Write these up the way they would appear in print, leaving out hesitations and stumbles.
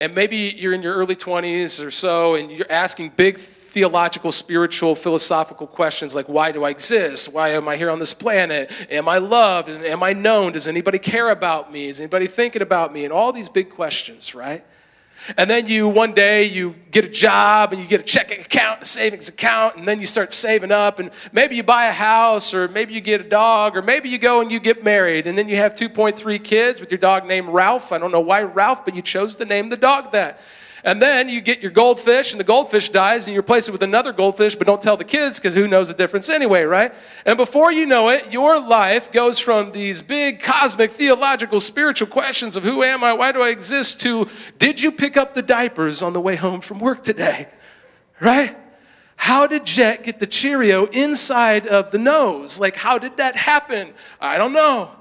And maybe you're in your early 20s or so, and you're asking big theological, spiritual, philosophical questions like, why do I exist? Why am I here on this planet? Am I loved? Am I known? Does anybody care about me? Is anybody thinking about me? And all these big questions, right? And then one day you get a job and you get a checking account, a savings account, and then you start saving up, and maybe you buy a house, or maybe you get a dog, or maybe you go and you get married, and then you have 2.3 kids with your dog named Ralph. I don't know why Ralph, but you chose to name the dog that. And then you get your goldfish, and the goldfish dies, and you replace it with another goldfish, but don't tell the kids, because who knows the difference anyway, right? And before you know it, your life goes from these big cosmic, theological, spiritual questions of who am I, why do I exist, to did you pick up the diapers on the way home from work today, right? How did Jet get the Cheerio inside of the nose? Like, how did that happen? I don't know.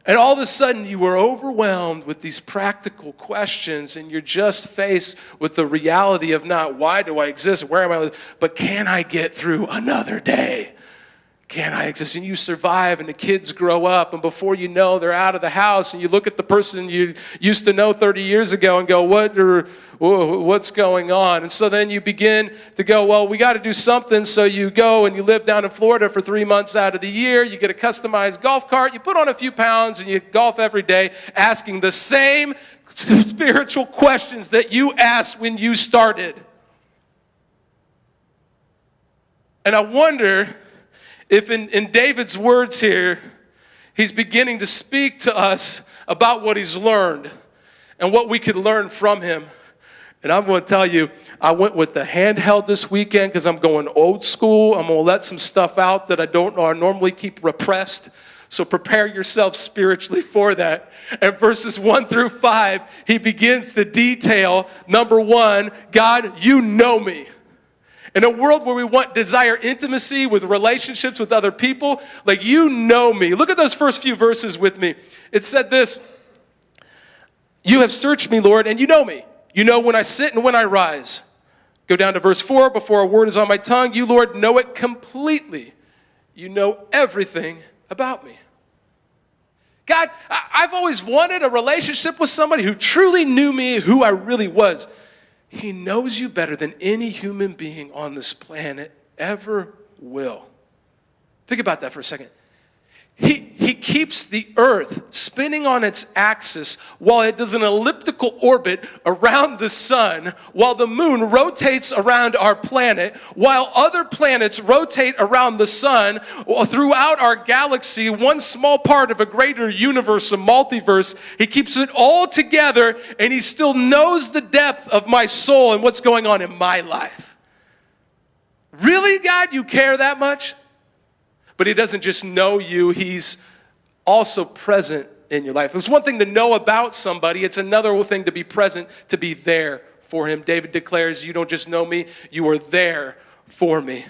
And all of a sudden, you were overwhelmed with these practical questions, and you're just faced with the reality of not why do I exist, where am I, but can I get through another day? Can I exist? And you survive, and the kids grow up, and before you know, they're out of the house, and you look at the person you used to know 30 years ago and go, what's going on? And so then you begin to go, well, we got to do something. So you go and you live down in Florida for 3 months out of the year. You get a customized golf cart. You put on a few pounds, and you golf every day, asking the same spiritual questions that you asked when you started. And I wonder if in David's words here, he's beginning to speak to us about what he's learned and what we could learn from him. And I'm going to tell you, I went with the handheld this weekend because I'm going old school. I'm going to let some stuff out that I normally keep repressed. So prepare yourself spiritually for that. And verses 1 through 5, he begins to detail, number one, God, you know me. In a world where we desire intimacy with relationships with other people, like you know me. Look at those first few verses with me. It said this, you have searched me, Lord, and you know me. You know when I sit and when I rise. Go down to verse 4, before a word is on my tongue, you, Lord, know it completely. You know everything about me. God, I've always wanted a relationship with somebody who truly knew me, who I really was. He knows you better than any human being on this planet ever will. Think about that for a second. He keeps the earth spinning on its axis while it does an elliptical orbit around the sun, while the moon rotates around our planet, while other planets rotate around the sun. Throughout our galaxy, one small part of a greater universe, a multiverse, he keeps it all together, and he still knows the depth of my soul and what's going on in my life. Really, God, you care that much? But he doesn't just know you, he's also present in your life. It's one thing to know about somebody, it's another thing to be present, to be there for him. David declares, you don't just know me, you are there for me.